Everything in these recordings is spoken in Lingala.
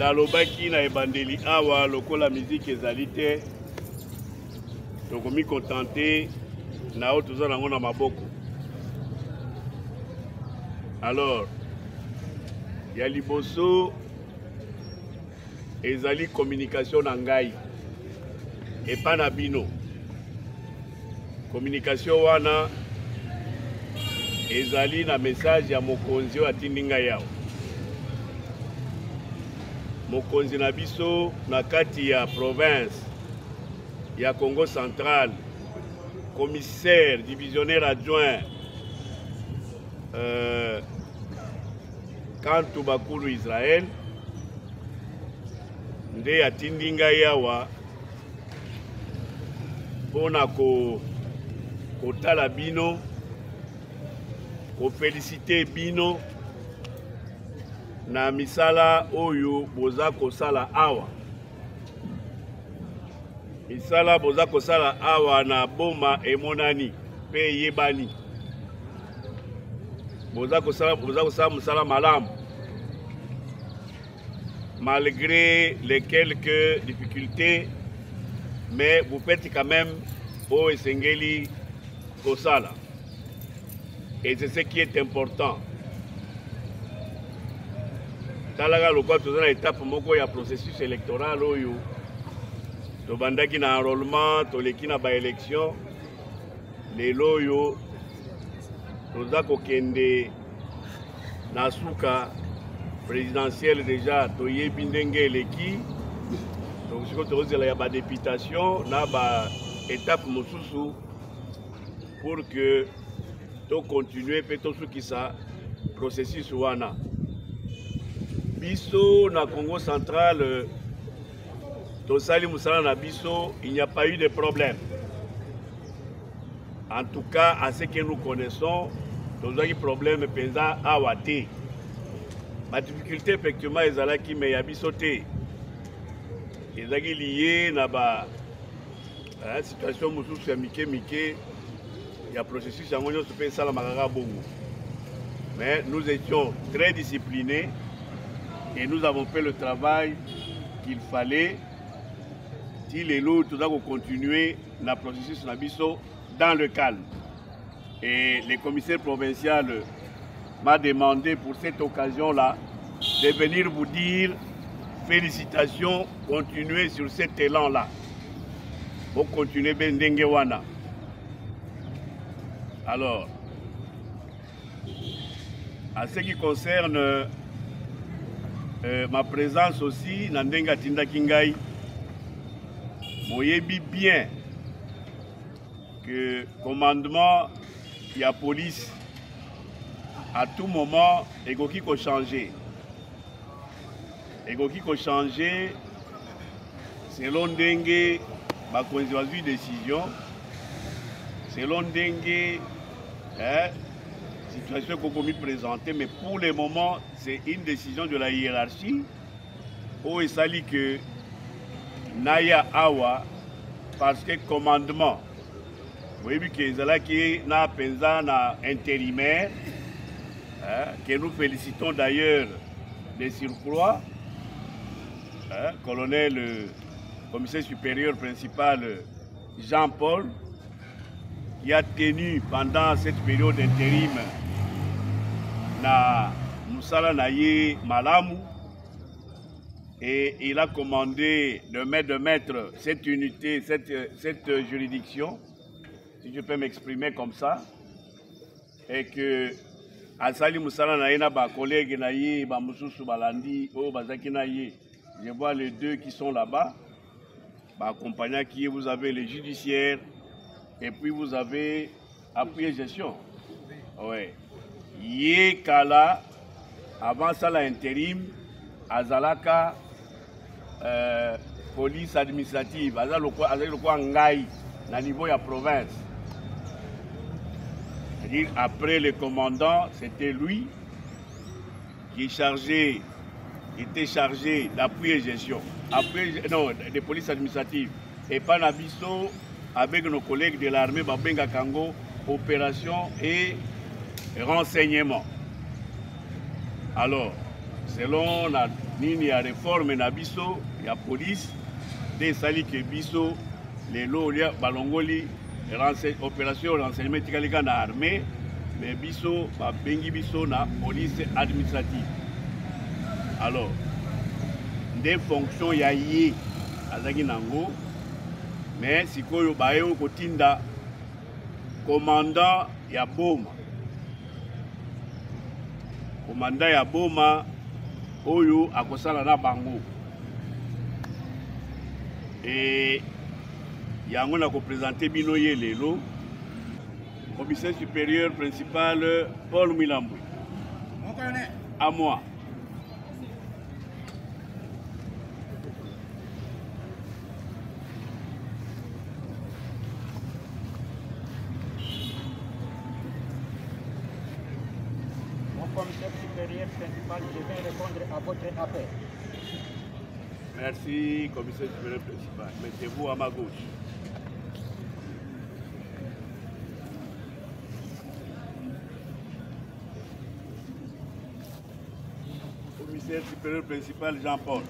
la lobaki na ebandeli awa lokola musique ezalité tokomi contenté na o toza nango na maboko. Alors ya liboso ezali communication na ngai epa na bino. Communication wana ezali na message ya mokonzi oyo atindi ngai yawo. Mokonzi na biso na kati ya province ya Congo Central, commissaire divisionnaire adjoint Kantu Bakulu Israël nde atindi ngai yawa mpona kotala bino, kofelicite bino na misala oyo boza kosala awa. Misala boza kosala awa na boma emonani pe yebani. Boza kosala musala malamu. Malgré les quelques difficultés, mais vous faites quand même au Esengeli kosala. Et c'est ce qui est important. Talaga lokwa tozana étape moko ya processus électoral oyo tobandaki na enrôlement toleki na ba élection lelo oyo toza kokende na suka présidentielle déjà toyebi ndenge eleki donc siko tozela ya ba députation na ba étape mosusu pour que to continuer pe to sukisa processus wana. Biso na Congo Central, tosali musala na biso, il n'y a pas eu de problème. En tout cas, à ce que nous connaissons, nous avons eu problème penza awate. Ma difficulté effectivement ezalaki mais ya biso te. Ezaki lié na ba situation mususu ya mike ya processus yango nyonso pe sala makaka bongo. Mais nous étions très disciplinés. Et nous avons fait le travail qu'il fallait. Il est lourd, nous avons continué le processus Nabiso dans le calme. Et le commissaire provincial m'a demandé pour cette occasion-là de venir vous dire félicitations, continuez sur cet élan-là. Pour continuer Bendengewana. Alors, à ce qui concerne ma présence aussi, Nandenga Tinda Kingai, moyebi bien que commandement de la police à tout moment egoki ko changer. Egoki ko changer selon ndenge ba konzi décision, selon ndenge situation qu'on peut présenter, mais pour le moment, c'est une décision de la hiérarchie. Où il s'agit que Naya Awa, parce que commandement, vous voyez que Zalaki n'a pas na intérimaire, que nous félicitons d'ailleurs des surcroît, colonel, commissaire supérieur principal Jean-Paul, qui a tenu pendant cette période d'intérim na Moussala Naye Malamu, et il a commandé de mettre cette unité, cette juridiction, si je peux m'exprimer comme ça, et que Asali Moussala Naye na ba collègue Naye, ba Moussousou Balandi, oh Bazaki Naye, je vois les deux qui sont là-bas, ba accompagnant qui vous avez les judiciaires, et puis vous avez appui gestion. Oui. Yé Kala, avant ça l'intérim, Azalaka, police administrative, Azalaka Ngai, na niveau de la province. C'est-à-dire, après le commandant, c'était lui qui était chargé d'appui et gestion. Non, de police administrative. Et pas Nabiso, avec nos collègues de l'armée Babenga Kango, opération et renseignement. Alors, selon la nini ya réforme na biso ya police de sali ke biso lelo lia balongoli opération renseignement tikalika na armée mais biso babengi biso na police administrative. Alors des fonctions ya ye azaki nango mais sikoyo bayo kotinda commandant ya boma. Commandant ya boma oyo akosala na bango. Et yango na ko présenter bino ye lelo commissaire supérieur principal Paul Mwilambwe. Mon colonel. À moi. Commissaire supérieur principal, je vais répondre à votre appel. Merci, commissaire supérieur principal. Mettez-vous à ma gauche. Commissaire supérieur principal Jean-Paul.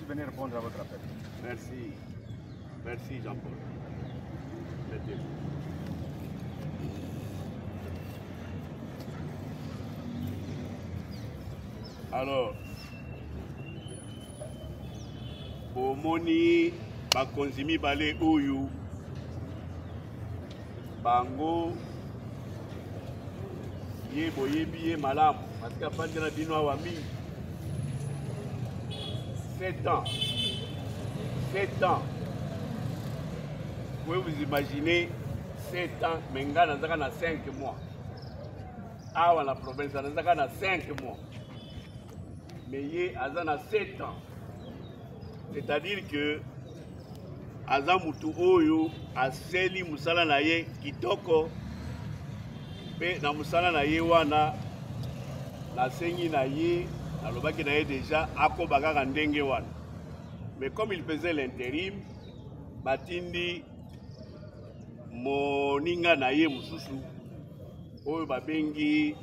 Venez répondre à votre appel. Merci. Merci Jean-Paul. Mettez-vous. Alors, bomoni bakonzi balé oyo bango ye boyebi ye malamu parce que afandi na bino awa mingi 7 ans. 7 ans. Vous pouvez vous imaginer 7 ans, mais nous avons 5 mois. Ah, la province, nous avons 5 mois. Mais il y a 7 ans. C'est-à-dire que Azamutu Oyo a seli musala na ye kitoko pe na musala na ye wana la sengi na ye na lobaki na ye déjà akobaka ndenge wana. Mais comme il faisait l'intérim, batindi moninga na ye mususu oyo babengi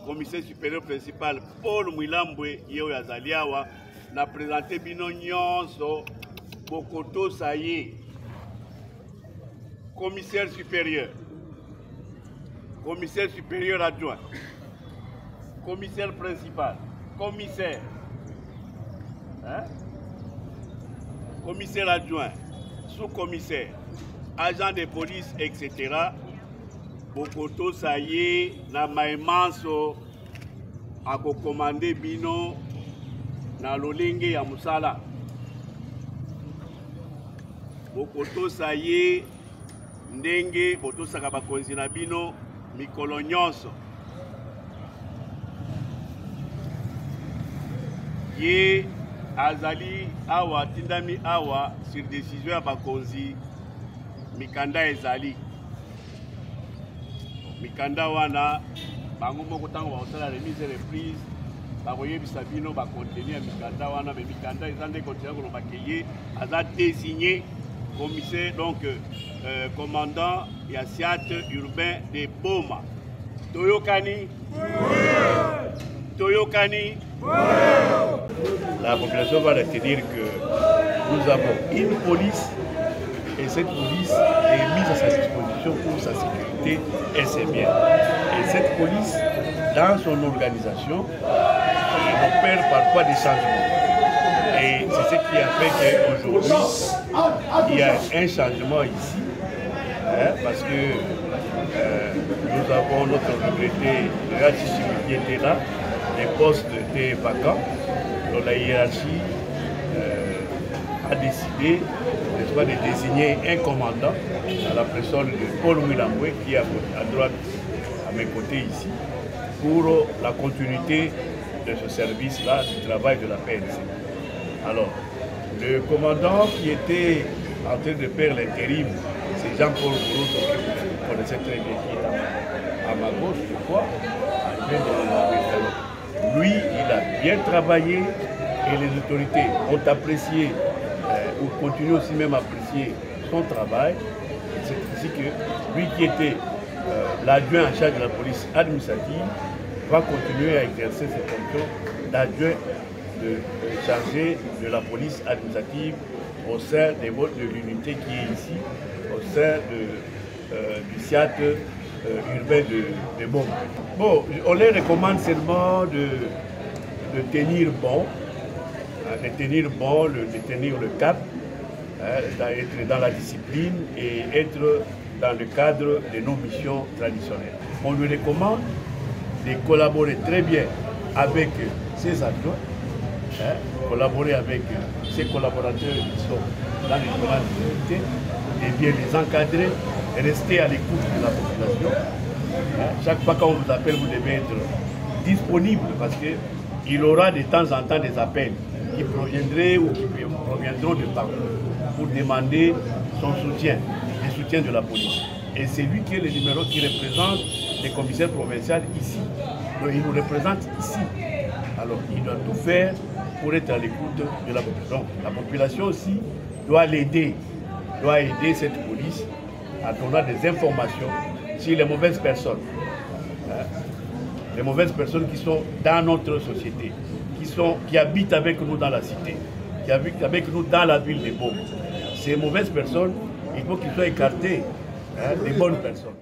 commissaire supérieur principal Paul Mwilambwe ye oyo azali awa na présenter bino nyonso bokoto saye commissaire supérieur adjoint, commissaire principal, commissaire, hein? Commissaire adjoint, sous-commissaire, agent de police, etc. Bokoto saye na maimanso ako commandé bino na lolenge ya musala. Bokoto saye ndenge boto saka bakonzi na bino mikolo nyonso. Ye azali awa tindami awa sur décision ya bakonzi mikanda ezali. Mikanda wana bango moko tango bakosala remise et reprise bakoyebisa bino bakontenu ya mikanda wana mais mikanda eza nde kontenu koloba ke ye aza désigné commissaire donc commandant ya SIAT urbain de Boma. Toyokani? Toyokani? La population va retenir que nous avons une police et cette police est mise à sa disposition pour sa sécurité et ses biens. Et cette police, dans son organisation, opère parfois des changements. Et c'est ce qui a fait qu'aujourd'hui, il y a un changement ici, hein, parce que nous avons notre regretté qui était là, les postes étaient vacants, donc la hiérarchie a décidé de désigner un commandant à la personne de Paul Mwilambwe qui est à droite, à mes côtés ici, pour la continuité de ce service-là, du travail de la PNC. Alors, le commandant qui était en train de faire l'intérim, c'est Jean-Paul Gourou, que vous connaissez très bien, qui est à ma gauche, je crois, lui, il a bien travaillé et les autorités ont apprécié pour continuer aussi même à apprécier son travail. C'est ici que lui qui était l'adjoint en charge de la police administrative va continuer à exercer ses fonctions d'adjoint chargé de la police administrative au sein de l'unité qui est ici, au sein du SIAT urbain de Boma. Bon, on les recommande seulement de tenir bon, de tenir le cap, d'être dans la discipline et être dans le cadre de nos missions traditionnelles. On lui recommande de collaborer très bien avec ses adjoints, collaborer avec ses collaborateurs qui sont dans les différentes unités, et bien les encadrer, rester à l'écoute de la population. Chaque fois qu'on vous appelle, vous devez être disponible parce qu'il aura de temps en temps des appels qui proviendraient ou qui proviendront de partout pour demander son soutien, le soutien de la police. Et c'est lui qui est le numéro qui représente les commissaires provinciaux ici. Donc il nous représente ici. Alors il doit tout faire pour être à l'écoute de la population. La population aussi doit l'aider, doit aider cette police à donner des informations sur les mauvaises personnes. Les mauvaises personnes qui sont dans notre société, qui habitent avec nous dans la cité, qui habitent avec nous dans la ville de Boma. Ces mauvaises personnes, il faut qu'ils soient écartés des bonnes personnes.